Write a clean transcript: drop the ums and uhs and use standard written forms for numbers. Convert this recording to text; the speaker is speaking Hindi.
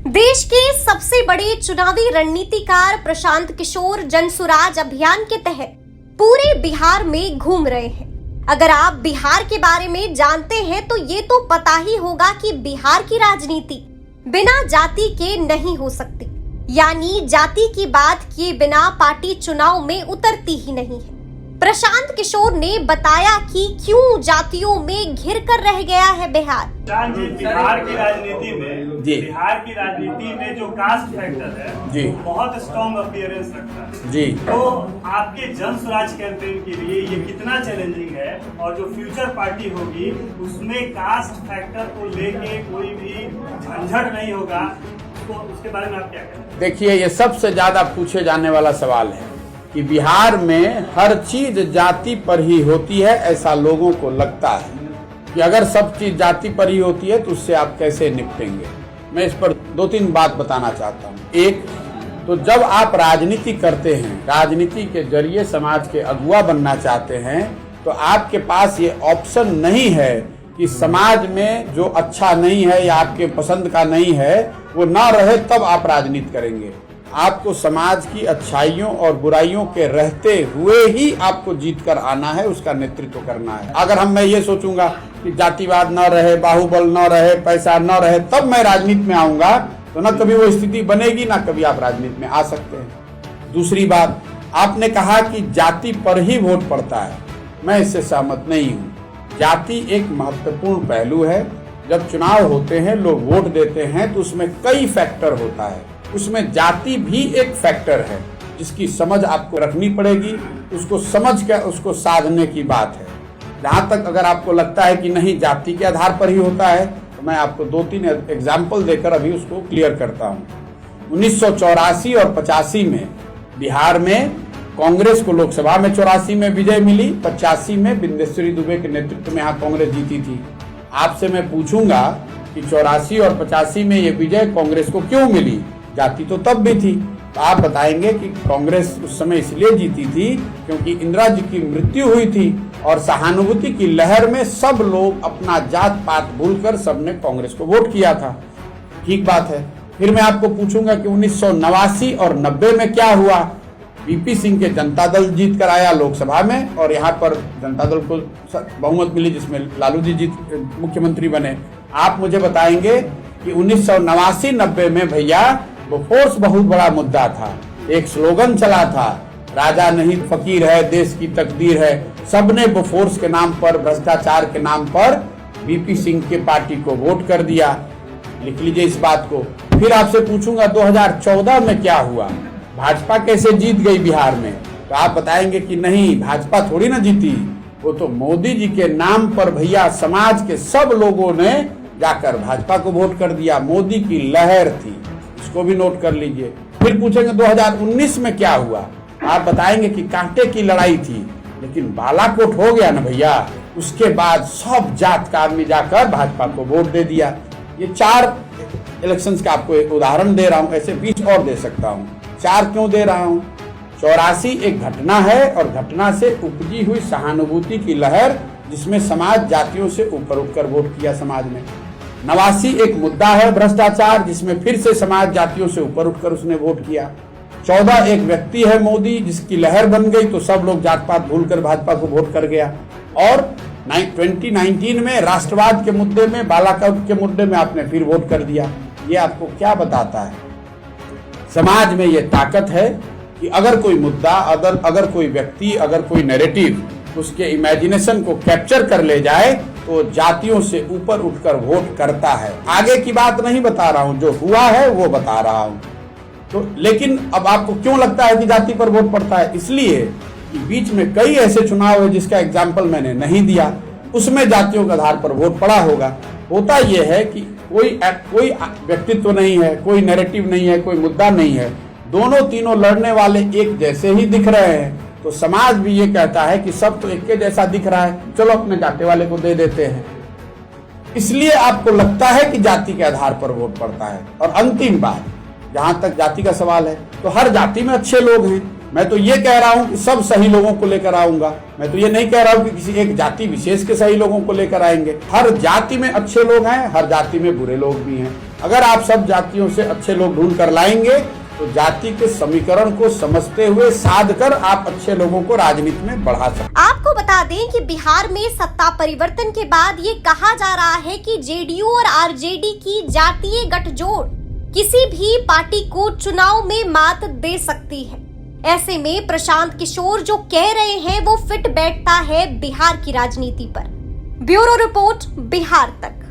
देश के सबसे बड़े चुनावी रणनीतिकार प्रशांत किशोर जनसुराज अभियान के तहत पूरे बिहार में घूम रहे हैं। अगर आप बिहार के बारे में जानते हैं तो ये तो पता ही होगा कि बिहार की राजनीति बिना जाति के नहीं हो सकती, यानी जाति की बात किए बिना पार्टी चुनाव में उतरती ही नहीं है। प्रशांत किशोर ने बताया कि क्यों जातियों में घिर कर रह गया है बिहार। बिहार की राजनीति में जो कास्ट फैक्टर है जी बहुत स्ट्रॉन्ग अपीयरेंस रखता है जी। तो आपके जन स्वराज कैंपेन के लिए ये कितना चैलेंजिंग है, और जो फ्यूचर पार्टी होगी उसमें कास्ट फैक्टर को लेके कोई भी झंझट नहीं होगा, तो उसके बारे में आप क्या कहें? देखिए, ये सबसे ज्यादा पूछे जाने वाला सवाल है कि बिहार में हर चीज जाति पर ही होती है। ऐसा लोगों को लगता है कि अगर सब चीज जाति पर ही होती है तो उससे आप कैसे निपटेंगे। मैं इस पर 2-3 बात बताना चाहता हूँ। एक तो जब आप राजनीति करते हैं, राजनीति के जरिए समाज के अगुवा बनना चाहते हैं, तो आपके पास ये ऑप्शन नहीं है कि समाज में जो अच्छा नहीं है या आपके पसंद का नहीं है वो ना रहे तब आप राजनीति करेंगे। आपको समाज की अच्छाइयों और बुराइयों के रहते हुए ही आपको जीत कर आना है, उसका नेतृत्व करना है। अगर मैं ये सोचूंगा कि जातिवाद न रहे, बाहुबल न रहे, पैसा न रहे, तब मैं राजनीति में आऊंगा, तो न कभी वो स्थिति बनेगी, ना कभी आप राजनीति में आ सकते हैं। दूसरी बात, आपने कहा कि जाति पर ही वोट पड़ता है। मैं इससे सहमत नहीं हूँ। जाति एक महत्वपूर्ण पहलू है। जब चुनाव होते हैं, लोग वोट देते हैं, तो उसमें कई फैक्टर होता है, उसमें जाति भी एक फैक्टर है जिसकी समझ आपको रखनी पड़ेगी। उसको समझ कर उसको साधने की बात है। जहाँ तक अगर आपको लगता है कि नहीं जाति के आधार पर ही होता है, तो मैं आपको 2-3 एग्जाम्पल देकर अभी उसको क्लियर करता हूँ। 1984 और 85 में बिहार में कांग्रेस को लोकसभा में 84 में विजय मिली, 85 में बिंदेश्वरी दुबे के नेतृत्व में यहाँ कांग्रेस जीती थी। आपसे मैं पूछूंगा कि 84 और 85 में ये विजय कांग्रेस को क्यों मिली? जाति तो तब भी थी। तो आप बताएंगे कि कांग्रेस उस समय इसलिए जीती थी क्योंकि इंदिरा जी की मृत्यु हुई थी और सहानुभूति की लहर में सब लोग अपना जात पात भूलकर सबने कांग्रेस को वोट किया था। ठीक बात है। फिर मैं आपको पूछूंगा कि 1989 और 90 में क्या हुआ? वीपी सिंह के जनता दल जीत कर आया लोकसभा में, और यहाँ पर जनता दल को बहुमत मिली जिसमें लालू जी मुख्यमंत्री बने। आप मुझे बताएंगे कि 1989-90 में भैया बोफोर्स बहुत बड़ा मुद्दा था। एक स्लोगन चला था, राजा नहीं फकीर है, देश की तकदीर है। सबने बोफोर्स के नाम पर, भ्रष्टाचार के नाम पर वीपी सिंह के पार्टी को वोट कर दिया। लिख लीजिए इस बात को। फिर आपसे पूछूंगा 2014 में क्या हुआ? भाजपा कैसे जीत गई बिहार में? तो आप बताएंगे कि नहीं, भाजपा थोड़ी ना जीती, वो तो मोदी जी के नाम पर भैया समाज के सब लोगों ने जाकर भाजपा को वोट कर दिया। मोदी की लहर थी, इसको भी नोट कर लीजिए। फिर पूछेंगे 2019 में क्या हुआ? आप बताएंगे कि कांटे की लड़ाई थी, लेकिन बालाकोट हो गया ना भैया। उसके बाद सब जात का आदमी जाकर भाजपा को वोट दे दिया। ये 4 इलेक्शंस का आपको एक उदाहरण दे रहा हूँ, ऐसे 20 और दे सकता हूँ। 4 क्यों दे रहा हूँ? 84 एक घटना है, और घटना से उपजी हुई सहानुभूति की लहर जिसमें समाज जातियों से ऊपर उठकर वोट किया समाज में। 89 एक मुद्दा है भ्रष्टाचार, जिसमें फिर से समाज जातियों से ऊपर उठकर उसने वोट किया। 14 एक व्यक्ति है मोदी, जिसकी लहर बन गई तो सब लोग जात पात भूलकर भाजपा को वोट कर गया। और 2019 में राष्ट्रवाद के मुद्दे में, बालाकोट के मुद्दे में आपने फिर वोट कर दिया। ये आपको क्या बताता है? समाज में ये ताकत है कि अगर कोई मुद्दा, अगर कोई व्यक्ति, अगर कोई नैरेटिव उसके इमेजिनेशन को कैप्चर कर ले जाए तो जातियों से ऊपर उठकर वोट करता है। आगे की बात नहीं बता रहा हूं, जो हुआ है वो बता रहा हूं। तो लेकिन अब आपको क्यों लगता है कि जाति पर वोट पड़ता है? इसलिए कि बीच में कई ऐसे चुनाव है जिसका एग्जाम्पल मैंने नहीं दिया, उसमें जातियों के आधार पर वोट पड़ा होगा। होता यह है कि कोई व्यक्तित्व नहीं है, कोई नैरेटिव नहीं है, कोई मुद्दा नहीं है, दोनों तीनों लड़ने वाले एक जैसे ही दिख रहे हैं, तो समाज भी ये कहता है कि सब तो एक के जैसा दिख रहा है, चलो अपने जाति वाले को दे देते हैं। इसलिए आपको लगता है कि जाति के आधार पर वोट पड़ता है। और अंतिम बात, जहां तक जाति का सवाल है, तो हर जाति में अच्छे लोग हैं, मैं तो ये कह रहा हूं कि सब सही लोगों को लेकर आऊंगा। मैं तो ये नहीं कह रहा हूं कि किसी एक जाति विशेष के सही लोगों को लेकर आएंगे। हर जाति में अच्छे लोग हैं, हर जाति में बुरे लोग भी हैं। अगर आप सब जातियों से अच्छे लोग ढूंढ कर लाएंगे तो जाति के समीकरण को समझते हुए साध कर आप अच्छे लोगों को राजनीति में बढ़ा सकते। आपको बता दें कि बिहार में सत्ता परिवर्तन के बाद ये कहा जा रहा है कि जेडीयू और आरजेडी की जातीय गठजोड़ किसी भी पार्टी को चुनाव में मात दे सकती है। ऐसे में प्रशांत किशोर जो कह रहे हैं वो फिट बैठता है बिहार की राजनीति पर। ब्यूरो रिपोर्ट, बिहार तक।